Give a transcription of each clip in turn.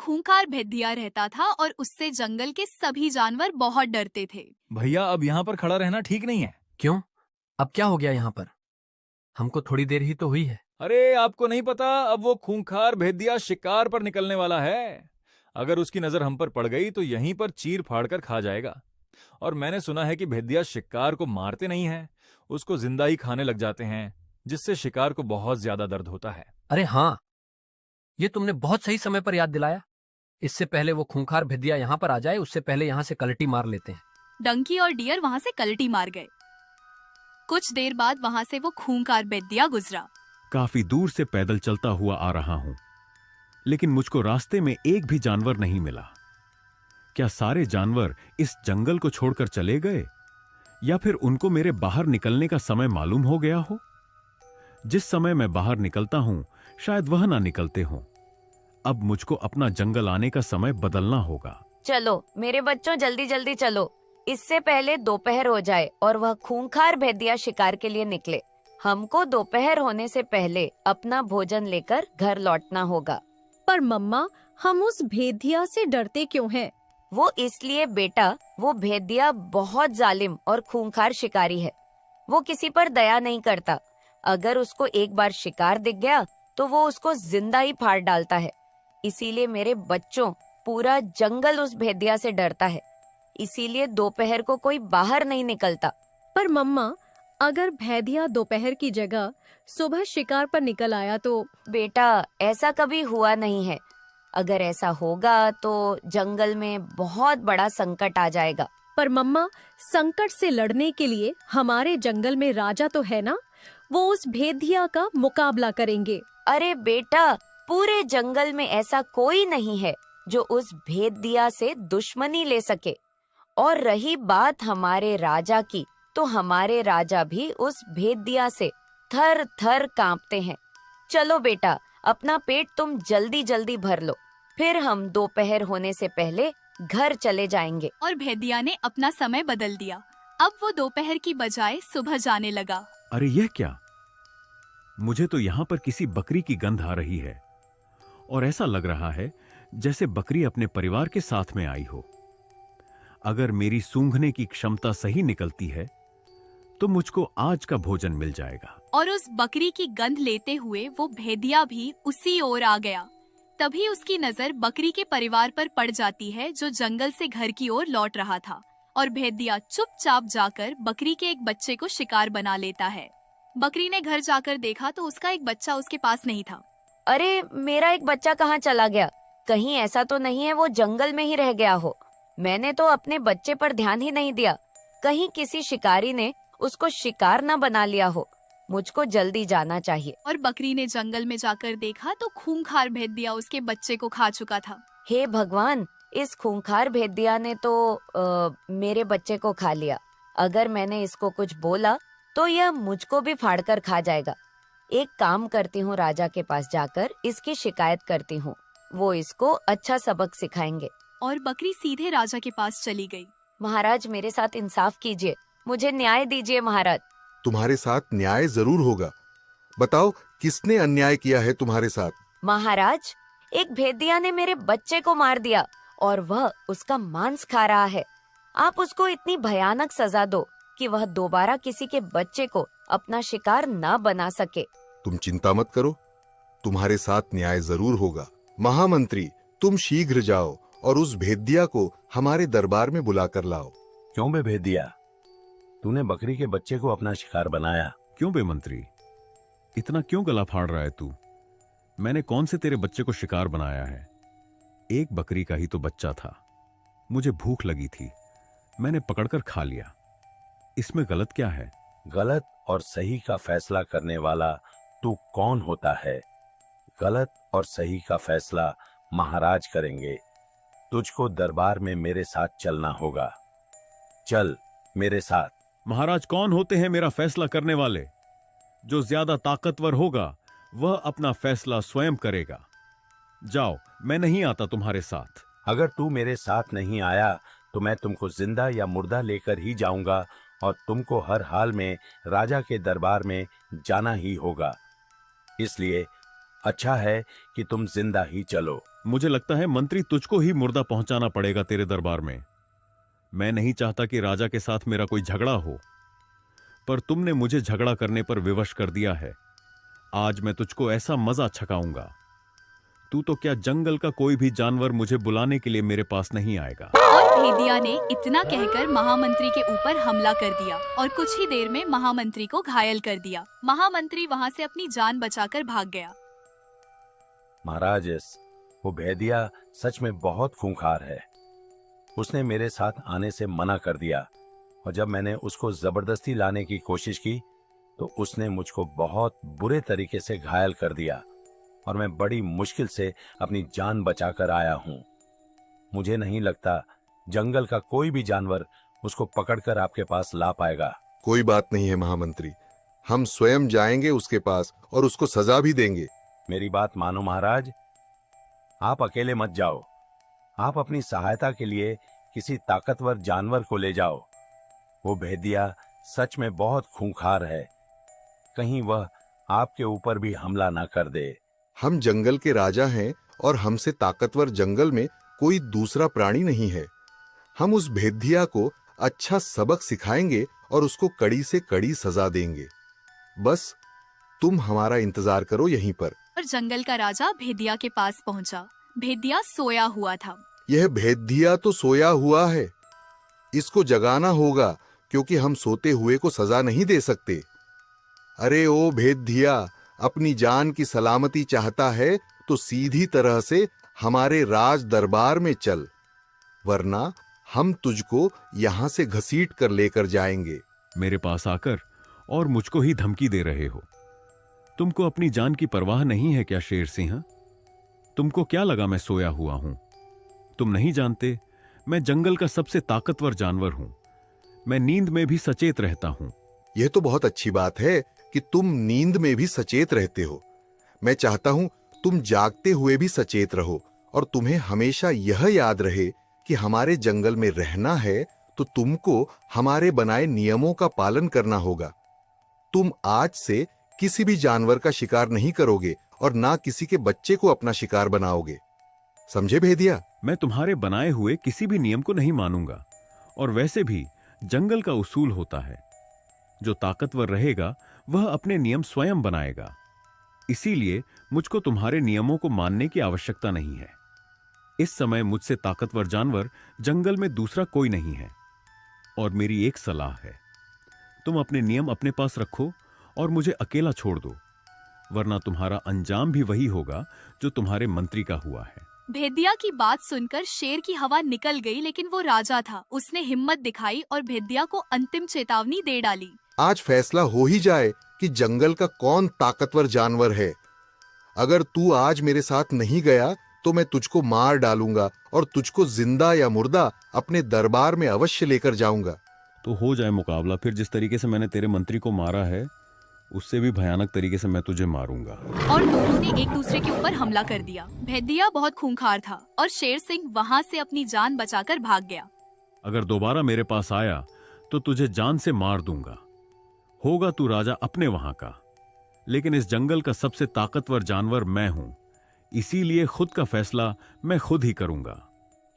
खूंखार भेदिया रहता था और उससे जंगल के सभी जानवर बहुत डरते थे। भैया अब यहाँ पर खड़ा रहना ठीक नहीं है। क्यों? अब क्या हो गया यहाँ पर? हमको थोड़ी देर ही तो हुई है। अरे आपको नहीं पता, अब वो खूंखार भेदिया शिकार पर निकलने वाला है। अगर उसकी नजर हम पर पड़ गई तो यहीं पर चीर फाड़ कर खा जाएगा। और मैंने सुना है कि भेदिया शिकार को मारते नहीं हैं, उसको जिंदा ही खाने लग जाते हैं, जिससे शिकार को बहुत ज्यादा दर्द होता है। अरे हाँ, ये तुमने बहुत सही समय पर याद दिलाया। इससे पहले वो खूंखार भेदिया यहाँ पर आ जाए, उससे पहले यहाँ से कलटी मार लेते हैं। डंकी और डियर वहाँ से कलटी मार गए। कुछ देर बाद वहाँ से वो खूंखार भेदिया गुजरा। काफी दूर से पैदल चलता हुआ आ रहा हूं, लेकिन मुझको रास्ते में एक भी जानवर नहीं मिला। क्या सारे जानवर इस जंगल को छोड़कर चले गए, या फिर उनको मेरे बाहर निकलने का समय मालूम हो गया हो? जिस समय मैं बाहर निकलता हूं, शायद वह ना निकलते हों। अब मुझको अपना जंगल आने का समय बदलना होगा। चलो मेरे बच्चों, जल्दी जल्दी चलो, इससे पहले दोपहर हो जाए और वह खूंखार भेदिया शिकार के लिए निकले। हमको दोपहर होने से पहले अपना भोजन लेकर घर लौटना होगा। पर मम्मा, हम उस भेदिया से डरते क्यों हैं? वो इसलिए बेटा, वो भेदिया बहुत जालिम और खूंखार शिकारी है। वो किसी पर दया नहीं करता। अगर उसको एक बार शिकार दिख गया तो वो उसको जिंदा ही फाड़ डालता है। इसीलिए मेरे बच्चों, पूरा जंगल उस भेदिया से डरता है। इसीलिए दोपहर को कोई बाहर नहीं निकलता। पर मम्मा, अगर भेदिया दोपहर की जगह सुबह शिकार पर निकल आया तो? बेटा, ऐसा कभी हुआ नहीं है। अगर ऐसा होगा तो जंगल में बहुत बड़ा संकट आ जाएगा। पर मम्मा, संकट से लड़ने के लिए हमारे जंगल में राजा तो है ना, वो उस भेदिया का मुकाबला करेंगे। अरे बेटा, पूरे जंगल में ऐसा कोई नहीं है जो उस भेदिया से दुश्मनी ले सके। और रही बात हमारे राजा की, तो हमारे राजा भी उस भेदिया से थर थर कांपते हैं। चलो बेटा, अपना पेट तुम जल्दी जल्दी भर लो, फिर हम दोपहर होने से पहले घर चले जाएंगे। और भेदिया ने अपना समय बदल दिया। अब वो दोपहर की बजाय सुबह जाने लगा। अरे यह क्या? मुझे तो यहां पर किसी बकरी की गंध आ रही है, और ऐसा लग रहा है जैसे बकरी अपने परिवार के साथ में आई हो। अगर मेरी सूंघने की क्षमता सही निकलती है तो मुझको आज का भोजन मिल जाएगा। और उस बकरी की गंध लेते हुए वो भेदिया भी उसी ओर आ गया। तभी उसकी नजर बकरी के परिवार पर पड़ जाती है, जो जंगल से घर की ओर लौट रहा था। और भेदिया चुपचाप जाकर बकरी के एक बच्चे को शिकार बना लेता है। बकरी ने घर जाकर देखा तो उसका एक बच्चा उसके पास नहीं था। अरे, मेरा एक बच्चा कहाँ चला गया? कहीं ऐसा तो नहीं है वो जंगल में ही रह गया हो? मैंने तो अपने बच्चे पर ध्यान ही नहीं दिया। कहीं किसी शिकारी ने उसको शिकार न बना लिया हो। मुझको जल्दी जाना चाहिए। और बकरी ने जंगल में जाकर देखा तो खूंखार भेदिया उसके बच्चे को खा चुका था। हे भगवान, इस खूंखार भेदिया ने तो मेरे बच्चे को खा लिया। अगर मैंने इसको कुछ बोला तो यह मुझको भी फाड़कर खा जाएगा। एक काम करती हूँ, राजा के पास जाकर इसकी शिकायत करती हूँ। वो इसको अच्छा सबक सिखाएंगे। और बकरी सीधे राजा के पास चली गई। महाराज, मेरे साथ इंसाफ कीजिए, मुझे न्याय दीजिए महाराज। तुम्हारे साथ न्याय जरूर होगा। बताओ, किसने अन्याय किया है तुम्हारे साथ? महाराज, एक भेदिया ने मेरे बच्चे को मार दिया और वह उसका मांस खा रहा है। आप उसको इतनी भयानक सजा दो कि वह दोबारा किसी के बच्चे को अपना शिकार न बना सके। तुम चिंता मत करो, तुम्हारे साथ न्याय जरूर होगा। महामंत्री, तुम शीघ्र जाओ और उस भेदिया को हमारे दरबार में बुलाकर लाओ। क्यों बे भेदिया, तूने बकरी के बच्चे को अपना शिकार बनाया? क्यों बे मंत्री, इतना क्यों गला फाड़ रहा है तू? मैंने कौन से तेरे बच्चे को शिकार बनाया है? एक बकरी का ही तो बच्चा था। मुझे भूख लगी थी, मैंने पकड़कर खा लिया। इसमें गलत क्या है? गलत और सही का फैसला करने वाला तू कौन होता है? गलत और सही का फैसला महाराज करेंगे। तुझको दरबार में मेरे साथ चलना होगा। चल मेरे साथ। महाराज कौन होते हैं मेरा फैसला करने वाले? जो ज्यादा ताकतवर होगा वह अपना फैसला स्वयं करेगा। जाओ, मैं नहीं आता तुम्हारे साथ। अगर तू मेरे साथ नहीं आया तो मैं तुमको जिंदा या मुर्दा लेकर ही जाऊंगा और तुमको हर हाल में राजा के दरबार में जाना ही होगा। इसलिए अच्छा है कि तुम जिंदा ही चलो। मुझे लगता है मंत्री तुझको ही मुर्दा पहुंचाना पड़ेगा तेरे दरबार में। मैं नहीं चाहता कि राजा के साथ मेरा कोई झगड़ा हो, पर तुमने मुझे झगड़ा करने पर विवश कर दिया है। आज मैं तुझको ऐसा मजा छकाऊंगा, तू तो क्या जंगल का कोई भी जानवर मुझे बुलाने के लिए मेरे पास नहीं आएगा। और भेदिया ने इतना कहकर महामंत्री के ऊपर हमला कर दिया और कुछ ही देर में महामंत्री को घायल कर दिया। महामंत्री वहां से अपनी जान बचाकर भाग गया। महाराज, वो भेदिया सच में बहुत खूंखार है। उसने मेरे साथ आने से मना कर दिया और जब मैंने उसको जबरदस्ती लाने की कोशिश की तो उसने मुझको बहुत बुरे तरीके से घायल कर दिया और मैं बड़ी मुश्किल से अपनी जान बचाकर आया हूं। मुझे नहीं लगता जंगल का कोई भी जानवर उसको पकड़कर आपके पास ला पाएगा। कोई बात नहीं है महामंत्री, हम स्वयं जाएंगे उसके पास और उसको सजा भी देंगे। मेरी बात मानो महाराज, आप अकेले मत जाओ। आप अपनी सहायता के लिए किसी ताकतवर जानवर को ले जाओ। वो भेदिया सच में बहुत खूंखार है, कहीं वह आपके ऊपर भी हमला ना कर दे। हम जंगल के राजा हैं और हमसे ताकतवर जंगल में कोई दूसरा प्राणी नहीं है। हम उस भेदिया को अच्छा सबक सिखाएंगे और उसको कड़ी से कड़ी सजा देंगे। बस तुम हमारा इंतजार करो यहीं पर। और जंगल का राजा भेदिया के पास पहुंचा। भेदिया सोया हुआ था। यह भेदिया तो सोया हुआ है, इसको जगाना होगा क्योंकि हम सोते हुए को सजा नहीं दे सकते। अरे ओ भेदिया, अपनी जान की सलामती चाहता है तो सीधी तरह से हमारे राज दरबार में चल, वरना हम तुझको यहां से घसीट कर लेकर जाएंगे। मेरे पास आकर और मुझको ही धमकी दे रहे हो। तुमको अपनी जान की परवाह नहीं है क्या शेर सिंह? तुमको क्या लगा मैं सोया हुआ हूं? तुम नहीं जानते मैं जंगल का सबसे ताकतवर जानवर हूं। मैं नींद में भी सचेत रहता हूं। यह तो बहुत अच्छी बात है कि तुम नींद में भी सचेत रहते हो। मैं चाहता हूं तुम जागते हुए भी सचेत रहो और तुम्हें हमेशा यह याद रहे कि हमारे जंगल में रहना है तो तुमको हमारे बनाए नियमों का पालन करना होगा। तुम आज से किसी भी जानवर का शिकार नहीं करोगे और ना किसी के बच्चे को अपना शिकार बनाओगे। समझे भेदिया? मैं तुम्हारे बनाए हुए किसी भी नियम को नहीं मानूंगा। और वैसे भी जंगल का उसूल होता है, जो ताकतवर रहेगा वह अपने नियम स्वयं बनाएगा। इसीलिए मुझको तुम्हारे नियमों को मानने की आवश्यकता नहीं है। इस समय मुझसे ताकतवर जानवर जंगल में दूसरा कोई नहीं है। और मेरी एक सलाह है, तुम अपने नियम अपने पास रखो और मुझे अकेला छोड़ दो, वरना तुम्हारा अंजाम भी वही होगा जो तुम्हारे मंत्री का हुआ है। भेदिया की बात सुनकर शेर की हवा निकल गई, लेकिन वो राजा था। उसने हिम्मत दिखाई और भेदिया को अंतिम चेतावनी दे डाली। आज फैसला हो ही जाए कि जंगल का कौन ताकतवर जानवर है। अगर तू आज मेरे साथ नहीं गया तो मैं तुझको मार डालूंगा और तुझको जिंदा या मुर्दा अपने दरबार में अवश्य लेकर जाऊंगा। तो हो जाए मुकाबला, फिर जिस तरीके से मैंने तेरे मंत्री को मारा है उससे भी भयानक तरीके से मैं तुझे मारूंगा। और दोनों ने एक दूसरे के ऊपर हमला कर दिया। भेदिया बहुत खूंखार था और शेर सिंह वहां से अपनी जान बचाकर भाग गया। अगर दोबारा मेरे पास आया तो तुझे जान से मार दूंगा। होगा तू राजा अपने वहां का, लेकिन इस जंगल का सबसे ताकतवर जानवर मैं हूं, इसीलिए खुद का फैसला मैं खुद ही करूंगा।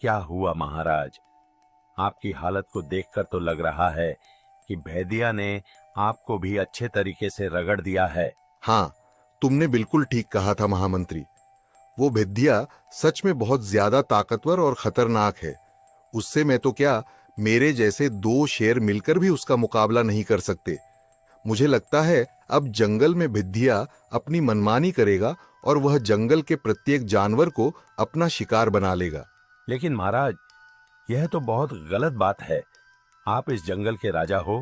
क्या हुआ महाराज? आपकी हालत को देखकर तो लग रहा है कि भेदिया ने आपको भी अच्छे तरीके से रगड़ दिया है। हाँ, तुमने बिल्कुल ठीक कहा था महामंत्री। वो भेदिया सच में बहुत ज्यादा ताकतवर और खतरनाक है। उससे मैं तो क्या, मेरे जैसे 2 शेर मिलकर भी उसका मुकाबला नहीं कर सकते। मुझे लगता है अब जंगल में भेदिया अपनी मनमानी करेगा और वह जंगल के प्रत्येक जानवर को अपना शिकार बना लेगा। लेकिन महाराज, यह तो बहुत गलत बात है। आप इस जंगल के राजा हो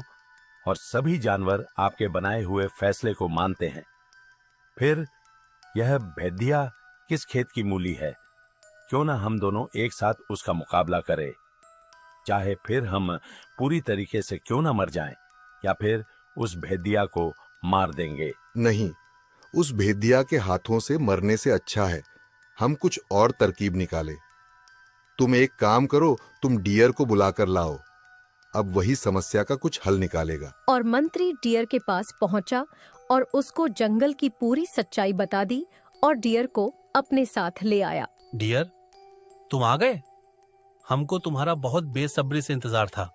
और सभी जानवर आपके बनाए हुए फैसले को मानते हैं। फिर यह भेदिया किस खेत की मूली है? क्यों ना हम दोनों एक साथ उसका मुकाबला करें। चाहे फिर हम पूरी तरीके से क्यों ना मर जाएं, या फिर उस भेदिया को मार देंगे। नहीं, उस भेदिया के हाथों से मरने से अच्छा है हम कुछ और तरकीब निकाले। तुम एक काम करो, तुम डियर को बुलाकर लाओ। अब वही समस्या का कुछ हल निकालेगा। और मंत्री डियर के पास पहुंचा और उसको जंगल की पूरी सच्चाई बता दी और डियर को अपने साथ ले आया। डियर, तुम आ गए? हमको तुम्हारा बहुत बेसब्री से इंतजार था।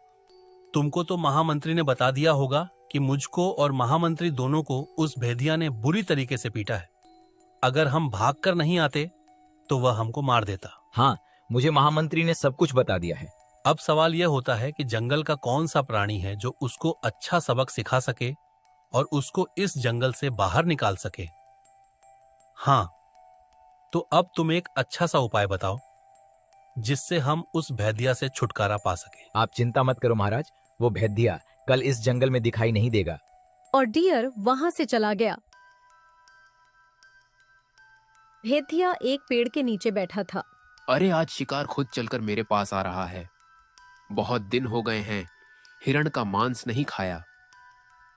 तुमको तो महामंत्री ने बता दिया होगा कि मुझको और महामंत्री दोनों को उस भेदिया ने बुरी तरीके से पीटा है। अगर हम भागकर नहीं आते तो वह हमको मार देता। हाँ, मुझे महामंत्री ने सब कुछ बता दिया है। अब सवाल यह होता है कि जंगल का कौन सा प्राणी है जो उसको अच्छा सबक सिखा सके और उसको इस जंगल से बाहर निकाल सके। हाँ, तो अब तुम एक अच्छा सा उपाय बताओ जिससे हम उस भेदिया से छुटकारा पा सके। आप चिंता मत करो महाराज, वो भेदिया कल इस जंगल में दिखाई नहीं देगा। और डियर वहां से चला गया। भेदिया एक पेड़ के नीचे बैठा था। अरे आज शिकार खुद चलकर मेरे पास आ रहा है। बहुत दिन हो गए हैं हिरण का मांस नहीं खाया।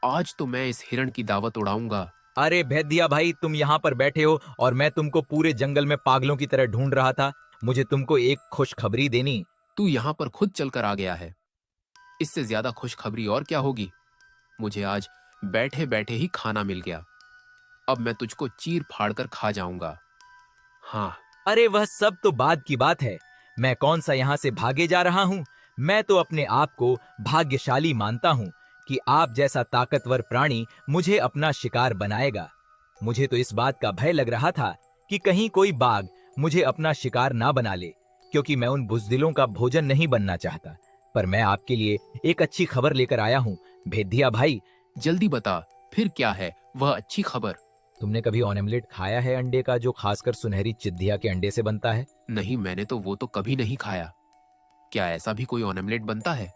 आज तो मैं इस हिरण की दावत उड़ाऊंगा। अरे भेदिया भाई, तुम यहाँ पर बैठे हो और मैं तुमको पूरे जंगल में पागलों की तरह ढूंढ रहा था। मुझे तुमको एक खुशखबरी देनी। तू यहाँ पर खुद चलकर आ गया है। इससे ज्यादा खुशखबरी और क्या होगी। मुझे आज बैठे बैठे ही खाना मिल गया। अब मैं तुझको चीर फाड़ कर खा जाऊंगा। हाँ। अरे वह सब तो बाद की बात है। मैं कौन सा यहाँ से भागे जा रहा हूँ। मैं तो अपने आप को भाग्यशाली मानता हूँ कि आप जैसा ताकतवर प्राणी मुझे अपना शिकार बनाएगा। मुझे तो इस बात का भय लग रहा था कि कहीं कोई बाघ मुझे अपना शिकार ना बना ले, क्योंकि मैं उन बुज़दिलों का भोजन नहीं बनना चाहता। पर मैं आपके लिए एक अच्छी खबर लेकर आया हूँ भेदिया भाई। जल्दी बता, फिर क्या है वह अच्छी खबर। तुमने कभी ऑमलेट खाया है अंडे का, जो खासकर सुनहरी चिद्धिया के अंडे से बनता है? नहीं, मैंने तो वो तो कभी नहीं खाया। क्या ऐसा भी कोई ऑमलेट बनता है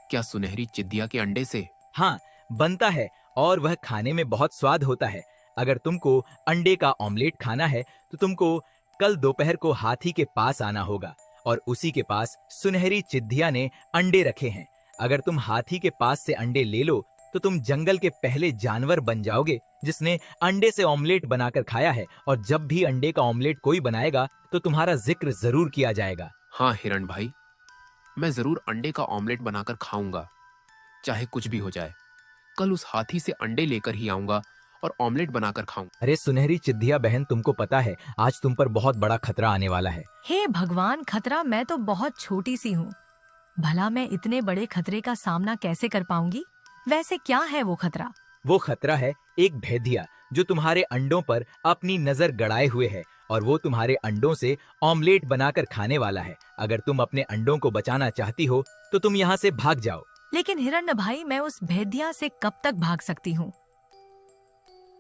क्या सुनहरी चिद्धिया के अंडे से? हाँ, बनता है और वह खाने में बहुत स्वाद होता है। अगर तुमको अंडे का ऑमलेट खाना है तो तुमको कल दोपहर को हाथी के पास आना होगा और उसी के पास सुनहरी चिद्धिया ने अंडे रखे हैं। अगर तुम हाथी के पास से अंडे ले लो तो तुम जंगल के पहले जानवर बन जाओगे जिसने अंडे से ऑमलेट बनाकर खाया है, और जब भी अंडे का ऑमलेट कोई बनाएगा तो तुम्हारा जिक्र जरूर किया जाएगा। हाँ हिरण भाई, मैं जरूर अंडे का ऑमलेट बनाकर खाऊंगा, चाहे कुछ भी हो जाए। कल उस हाथी से अंडे लेकर ही आऊंगा और ऑमलेट बनाकर खाऊंगा। अरे सुनहरी चिद्धिया बहन, तुमको पता है आज तुम पर बहुत बड़ा खतरा आने वाला है। हे भगवान, खतरा? मैं तो बहुत छोटी सी हूँ। भला मैं इतने बड़े खतरे का सामना कैसे कर पाऊंगी? वैसे क्या है वो खतरा? वो खतरा है एक भेदिया जो तुम्हारे अंडों पर अपनी नजर गड़ाए हुए है और वो तुम्हारे अंडों से ऑमलेट बनाकर खाने वाला है। अगर तुम अपने अंडों को बचाना चाहती हो तो तुम यहाँ से भाग जाओ। लेकिन हिरण्य भाई, मैं उस भेदिया से कब तक भाग सकती हूँ?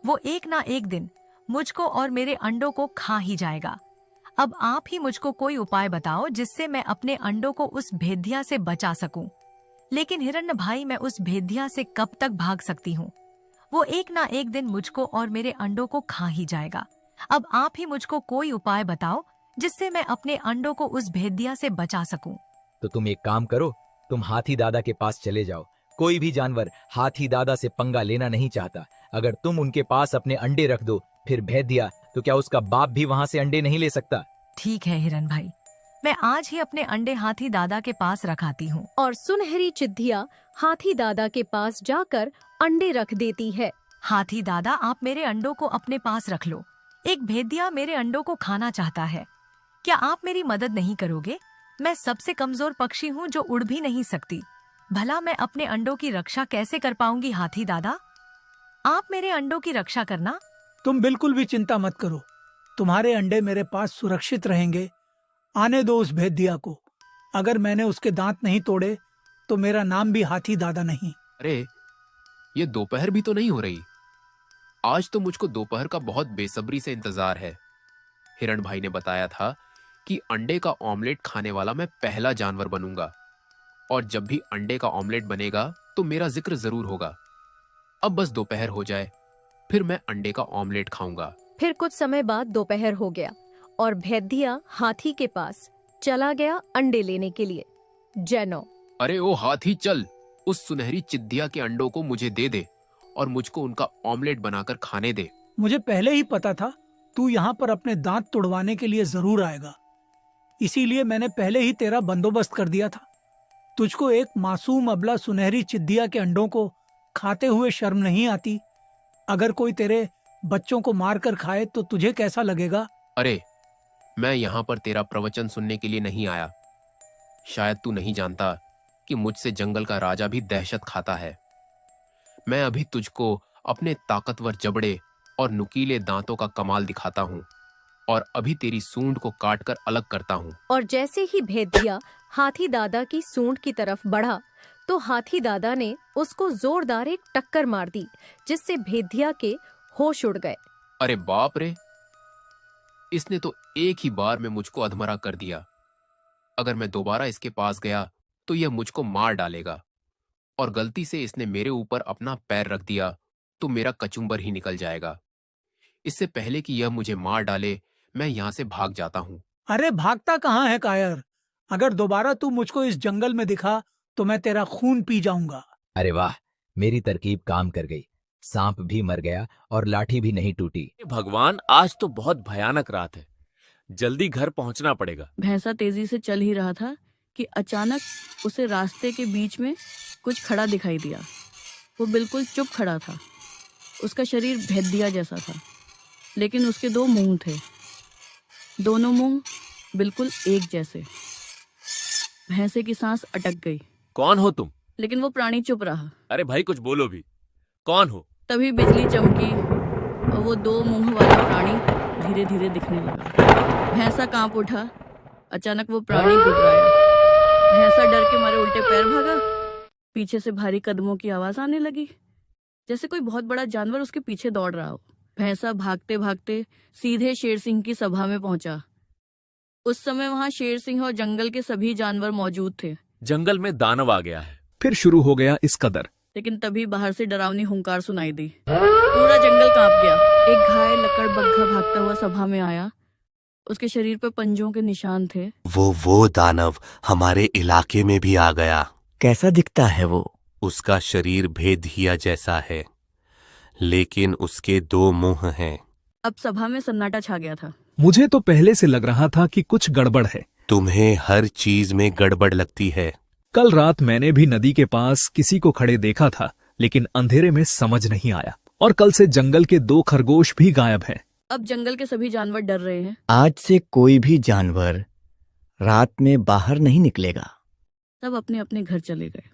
वो एक ना एक दिन मुझको और मेरे अंडों को खा ही जाएगा। अब आप ही मुझको कोई उपाय बताओ जिससे मैं अपने अंडों को उस भेदिया से बचा सकूं। लेकिन हिरण्य भाई, मैं उस भेदिया से कब तक भाग सकती हूँ? वो एक ना एक दिन मुझको और मेरे अंडों को खा ही जाएगा। अब आप ही मुझको कोई उपाय बताओ जिससे मैं अपने अंडों को उस भेदिया से बचा सकूं। तो तुम एक काम करो, तुम हाथी दादा के पास चले जाओ। कोई भी जानवर हाथी दादा से पंगा लेना नहीं चाहता। अगर तुम उनके पास अपने अंडे रख दो फिर भेदिया, तो क्या उसका बाप भी वहाँ से अंडे नहीं ले सकता? ठीक है हिरन भाई, मैं आज ही अपने अंडे हाथी दादा के पास रखाती हूँ। और सुनहरी चिद्धिया हाथी दादा के पास जाकर अंडे रख देती है। हाथी दादा, आप मेरे अंडों को अपने पास रख लो। एक भेदिया मेरे अंडों को खाना चाहता है। क्या आप मेरी मदद नहीं करोगे? मैं सबसे कमजोर पक्षी हूँ जो उड़ भी नहीं सकती। भला मैं अपने अंडों की रक्षा कैसे कर पाऊंगी हाथी दादा? आप मेरे अंडों की रक्षा करना। तुम बिल्कुल भी चिंता मत करो, तुम्हारे अंडे मेरे पास सुरक्षित रहेंगे। आने दो उस भेदिया को। अगर मैंने उसके दांत नहीं तोड़े तो मेरा नाम भी हाथी दादा नहीं। अरे ये दोपहर भी तो नहीं हो रही। आज तो मुझको दोपहर का बहुत बेसब्री से इंतजार है। हिरण भाई ने बताया था कि अंडे का ऑमलेट खाने वाला मैं पहला जानवर बनूंगा, और जब भी अंडे का ऑमलेट बनेगा तो मेरा जिक्र जरूर होगा। अब बस दोपहर हो जाए, फिर मैं अंडे का ऑमलेट खाऊंगा। फिर कुछ समय बाद दोपहर हो गया और भेदिया हाथी के पास चला गया अंडे लेने के लिए। जैनो, अरे ओ हाथी, चल, उस सुनहरी चिद्धिया के अंडों को मुझे दे दे और मुझको उनका ऑमलेट बनाकर खाने दे। मुझे पहले ही पता था तू यहाँ पर अपने दांत तुड़वाने के लिए जरूर आएगा, इसीलिए मैंने पहले ही तेरा बंदोबस्त कर दिया था। तुझको एक मासूम अबला सुनहरी चिद्धिया के अंडों को खाते हुए शर्म नहीं आती? अगर कोई तेरे बच्चों को मार कर खाए तो तुझे कैसा लगेगा? अरे मैं यहाँ पर तेरा प्रवचन सुनने के लिए नहीं आया। शायद तू नहीं जानता कि मुझसे जंगल का राजा भी दहशत खाता है। मैं अभी तुझको अपने ताकतवर जबड़े और नुकीले दांतों का कमाल दिखाता हूँ और अभी तेरी सूंड को काटकर अलग करता हूँ। और जैसे ही भेदिया हाथी दादा की सूंड की तरफ बढ़ा तो हाथी दादा ने उसको जोरदार एक टक्कर मार दी, जिससे भेदिया के होश उड़ गए। अरे बाप रे, इसने तो एक ही बार में मुझको अधमरा कर दिया। अगर मैं दोबारा इसके पास गया तो यह मुझको मार डालेगा, और गलती से इसने मेरे ऊपर अपना पैर रख दिया तो मेरा कचुम्बर ही निकल जाएगा। इससे पहले कि यह मुझे मार डाले, मैं यहाँ से भाग जाता हूँ। अरे भागता कहाँ है कायर? अगर दोबारा तू मुझको इस जंगल में दिखा तो मैं तेरा खून पी जाऊंगा। अरे वाह, मेरी तरकीब काम कर गई। सांप भी मर गया और लाठी भी नहीं टूटी। भगवान, आज तो बहुत भयानक रात है, जल्दी घर पहुंचना पड़ेगा। भैंसा तेजी से चल ही रहा था कि अचानक उसे रास्ते के बीच में कुछ खड़ा दिखाई दिया। वो बिल्कुल चुप खड़ा था। उसका शरीर भेदिया जैसा था, लेकिन उसके दो मुंह थे। दोनों मुंह बिल्कुल एक जैसे। भैंसे की सांस अटक गई। कौन हो तुम? लेकिन वो प्राणी चुप रहा। अरे भाई, कुछ बोलो भी, कौन हो? तभी बिजली चमकी और वो दो मुंह वाला प्राणी धीरे धीरे दिखने लगा। भैंसा कांप उठा। अचानक वो प्राणी गुर्राया। भैंसा डर के मारे उल्टे पैर भागा। पीछे से भारी कदमों की आवाज आने लगी, जैसे कोई बहुत बड़ा जानवर उसके पीछे दौड़ रहा हो। भैंसा भागते भागते सीधे शेर सिंह की सभा में पहुंचा। उस समय वहां शेर सिंह और जंगल के सभी जानवर मौजूद थे। जंगल में दानव आ गया है। फिर शुरू हो गया इस कदर। लेकिन तभी बाहर से डरावनी हुंकार सुनाई दी। पूरा जंगल कांप गया। एक घायल लकड़बग्घा भागता हुआ सभा में आया। उसके शरीर पर पंजों के निशान थे। वो दानव हमारे इलाके में भी आ गया। कैसा दिखता है वो? उसका शरीर भेदिया जैसा है, लेकिन उसके दो मुंह हैं। अब सभा में सन्नाटा छा गया था। मुझे तो पहले से लग रहा था कि कुछ गड़बड़ है। तुम्हें हर चीज में गड़बड़ लगती है। कल रात मैंने भी नदी के पास किसी को खड़े देखा था, लेकिन अंधेरे में समझ नहीं आया। और कल से जंगल के 2 खरगोश भी गायब हैं। अब जंगल के सभी जानवर डर रहे हैं। आज से कोई भी जानवर रात में बाहर नहीं निकलेगा। सब अपने अपने घर चले गए।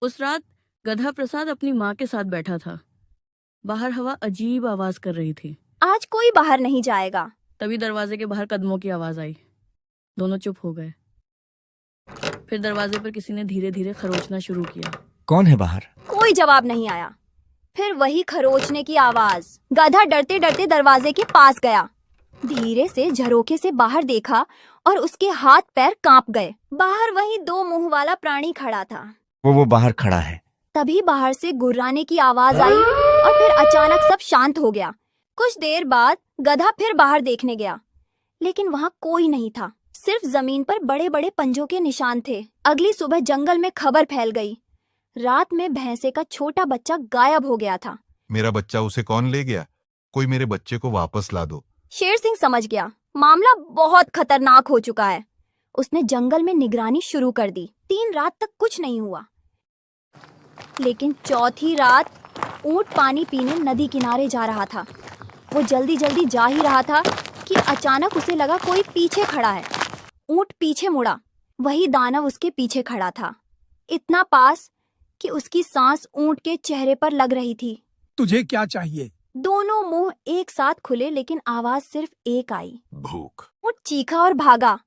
उस रात गधा प्रसाद अपनी माँ के साथ बैठा था। बाहर हवा अजीब आवाज कर रही थी। आज कोई बाहर नहीं जाएगा। तभी दरवाजे के बाहर कदमों की आवाज आई। दोनों चुप हो गए। फिर दरवाजे पर किसी ने धीरे धीरे खरोचना शुरू किया। कौन है बाहर? कोई जवाब नहीं आया। फिर वही खरोचने की आवाज। गधा डरते डरते दरवाजे के पास गया। धीरे से झरोखे से बाहर देखा और उसके हाथ पैर कांप गए। बाहर वही 2 मुंह वाला प्राणी खड़ा था। वो बाहर खड़ा है। तभी बाहर से गुर्राने की आवाज आई और फिर अचानक सब शांत हो गया। कुछ देर बाद गधा फिर बाहर देखने गया, लेकिन वहाँ कोई नहीं था। सिर्फ जमीन पर बड़े बड़े पंजों के निशान थे। अगली सुबह जंगल में खबर फैल गई। रात में भैंसे का छोटा बच्चा गायब हो गया था। मेरा बच्चा उसे कौन ले गया? कोई मेरे बच्चे को वापस ला दो। शेर सिंह समझ गया मामला बहुत खतरनाक हो चुका है। उसने जंगल में निगरानी शुरू कर दी। 3 रात तक कुछ नहीं हुआ, लेकिन चौथी रात ऊंट पानी पीने नदी किनारे जा रहा था। वो जल्दी जल्दी जा ही रहा था कि अचानक उसे लगा कोई पीछे खड़ा है। ऊंट पीछे मुड़ा। वही दानव उसके पीछे खड़ा था, इतना पास कि उसकी सांस ऊंट के चेहरे पर लग रही थी। तुझे क्या चाहिए? दोनों मुंह एक साथ खुले, लेकिन आवाज सिर्फ एक आई, भूख। ऊंट चीखा और भागा।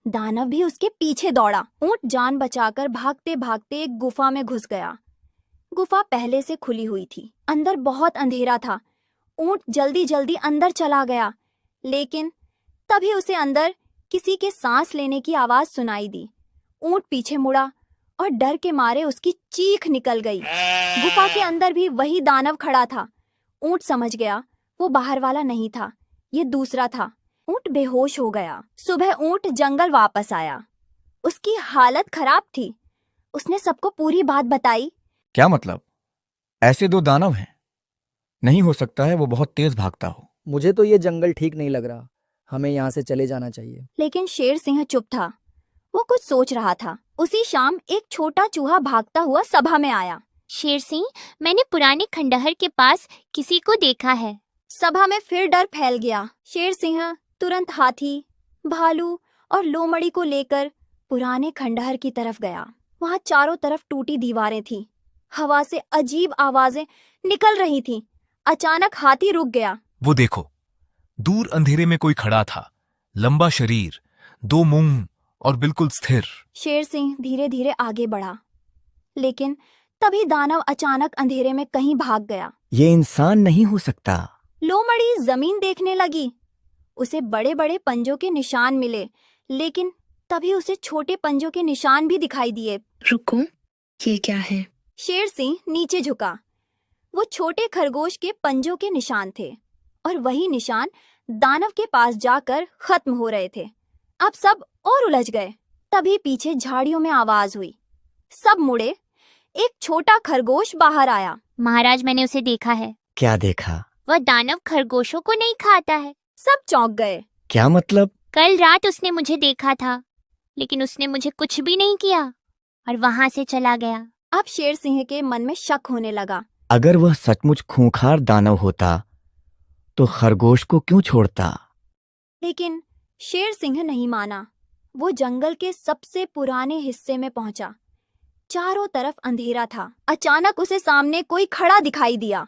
दानव भी उसके पीछे दौड़ा। ऊंट जान बचाकर भागते भागते एक गुफा में घुस गया। गुफा पहले से खुली हुई थी। अंदर बहुत अंधेरा था। ऊंट जल्दी जल्दी अंदर चला गया, लेकिन तभी उसे अंदर किसी के सांस लेने की आवाज सुनाई दी। ऊंट पीछे मुड़ा और डर के मारे उसकी चीख निकल गई। गुफा के अंदर भी वही दानव खड़ा था। ऊंट समझ गया वो बाहर वाला नहीं था, ये दूसरा था। ऊंट बेहोश हो गया। सुबह ऊंट जंगल वापस आया। उसकी हालत खराब थी। उसने सबको पूरी बात बताई। क्या मतलब? ऐसे 2 दानव हैं? नहीं हो सकता है, वो बहुत तेज भागता हो। मुझे तो ये जंगल ठीक नहीं लग रहा। हमें यहाँ से चले जाना चाहिए। लेकिन शेर सिंह चुप था। वो कुछ सोच रहा था। उसी शाम एक छोटा चूहा भागता हुआ सभा में आया। शेर सिंह, मैंने पुराने खंडहर के पास किसी को देखा है। सभा में फिर डर फैल गया। शेर सिंह तुरंत हाथी, भालू और लोमड़ी को लेकर पुराने खंडहर की तरफ गया। वहां चारों तरफ टूटी दीवारें थीं। हवा से अजीब आवाजें निकल रही थीं। अचानक हाथी रुक गया। वो देखो, दूर अंधेरे में कोई खड़ा था, लंबा शरीर, 2 मुंह और बिल्कुल स्थिर। शेर सिंह धीरे धीरे आगे बढ़ा, लेकिन तभी दानव अचानक अंधेरे में कहीं भाग गया। ये इंसान नहीं हो सकता। लोमड़ी जमीन देखने लगी। उसे बड़े बड़े पंजों के निशान मिले, लेकिन तभी उसे छोटे पंजों के निशान भी दिखाई दिए। रुको, ये क्या है? शेर सिंह नीचे झुका। वो छोटे खरगोश के पंजों के निशान थे और वही निशान दानव के पास जाकर खत्म हो रहे थे। अब सब और उलझ गए। तभी पीछे झाड़ियों में आवाज हुई। सब मुड़े। एक छोटा खरगोश बाहर आया। महाराज, मैंने उसे देखा है। क्या देखा? वह दानव खरगोशों को नहीं खाता है। सब चौंक गए। क्या मतलब? कल रात उसने मुझे देखा था, लेकिन उसने मुझे कुछ भी नहीं किया और वहां से चला गया। अब शेर सिंह के मन में शक होने लगा। अगर वह सचमुच खूंखार दानव होता तो खरगोश को क्यों छोड़ता? लेकिन शेर सिंह नहीं माना। वो जंगल के सबसे पुराने हिस्से में पहुंचा। चारों तरफ अंधेरा था। अचानक उसे सामने कोई खड़ा दिखाई दिया।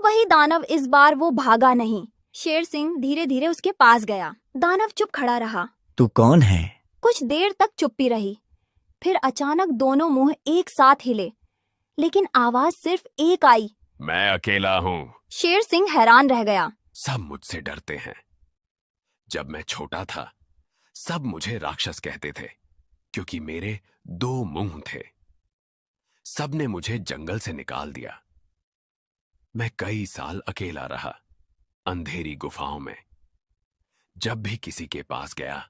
वही दानव। इस बार वो भागा नहीं। शेर सिंह धीरे धीरे उसके पास गया। दानव चुप खड़ा रहा। तू कौन है? कुछ देर तक चुप्पी रही। फिर अचानक दोनों मुंह एक साथ हिले, लेकिन आवाज सिर्फ एक आई। मैं अकेला हूँ। शेर सिंह हैरान रह गया। सब मुझसे डरते हैं। जब मैं छोटा था, सब मुझे राक्षस कहते थे, क्योंकि मेरे 2 मुंह थे। सबने मुझे जंगल से निकाल दिया। मैं कई साल अकेला रहा, अंधेरी गुफाओं में। जब भी किसी के पास गया,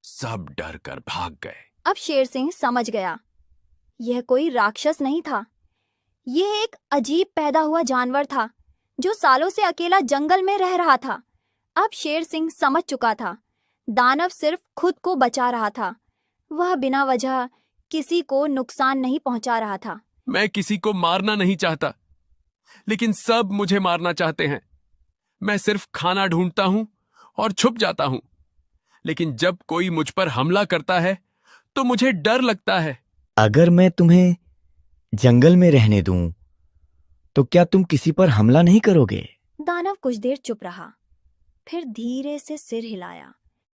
सब डर कर भाग गए। अब शेर सिंह समझ गया, यह कोई राक्षस नहीं था। यह एक अजीब पैदा हुआ जानवर था, जो सालों से अकेला जंगल में रह रहा था। अब शेर सिंह समझ चुका था, दानव सिर्फ खुद को बचा रहा था। वह बिना वजह किसी को नुकसान नहीं पहुंचा रहा था। मैं किसी को मारना नहीं चाहता, लेकिन सब मुझे मारना चाहते हैं। मैं सिर्फ खाना ढूंढता हूं और छुप जाता हूं, लेकिन जब कोई मुझ पर हमला करता है तो मुझे डर लगता है। अगर मैं तुम्हें जंगल में रहने दूं, तो क्या तुम किसी पर हमला नहीं करोगे? दानव कुछ देर चुप रहा, फिर धीरे से सिर हिलाया।